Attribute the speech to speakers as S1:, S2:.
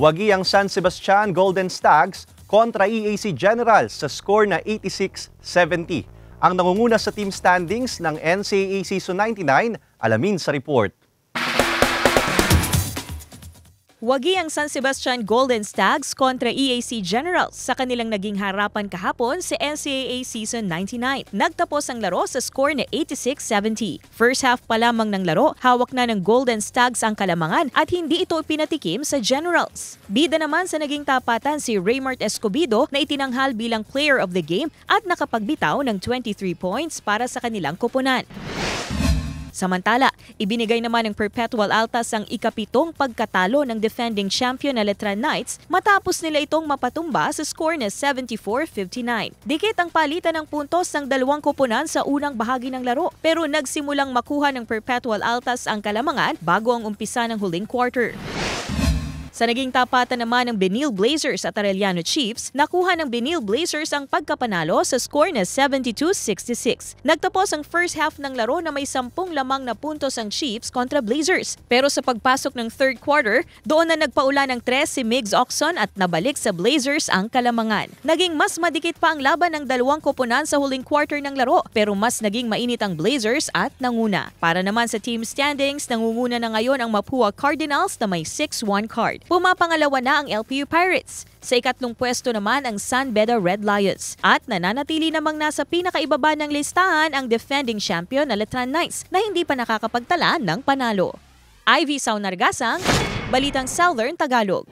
S1: Wagi ang San Sebastian Golden Stags kontra EAC Generals sa score na 86-70. Ang nangunguna sa team standings ng NCAA Season 99, alamin sa report.
S2: Wagi ang San Sebastian Golden Stags kontra EAC Generals sa kanilang naging harapan kahapon sa NCAA Season 99. Nagtapos ang laro sa score na 86-70. First half pa lamang ng laro, hawak na ng Golden Stags ang kalamangan at hindi ito pinatikim sa Generals. Bida naman sa naging tapatan si Raymart Escobedo na itinanghal bilang player of the game at nakapagbitaw ng 23 points para sa kanilang koponan. Samantala, ibinigay naman ng Perpetual Altas ang ikapitong pagkatalo ng defending champion na Letran Knights matapos nila itong mapatumba sa score na 74-59. Dikit ang palitan ng puntos ng dalawang koponan sa unang bahagi ng laro pero nagsimulang makuha ng Perpetual Altas ang kalamangan bago ang umpisa ng huling quarter. Sa naging tapatan naman ng Benil Blazers at Arellano Chiefs, nakuha ng Benil Blazers ang pagkapanalo sa score na 72-66. Nagtapos ang first half ng laro na may 10 lamang na puntos ang Chiefs kontra Blazers. Pero sa pagpasok ng third quarter, doon na nagpaula ng 3 si Migs Oxon at nabalik sa Blazers ang kalamangan. Naging mas madikit pa ang laban ng dalawang koponan sa huling quarter ng laro, pero mas naging mainit ang Blazers at nanguna. Para naman sa team standings, nangunguna na ngayon ang Mapua Cardinals na may 6-1 card. Pumapangalawa na ang LPU Pirates. Sa ikatlong pwesto naman ang San Beda Red Lions. At nananatili namang nasa pinakaibaba ng listahan ang defending champion na Letran Knights na hindi pa nakakapagtala ng panalo. Ivy Saunargasang, Balitang Southern Tagalog.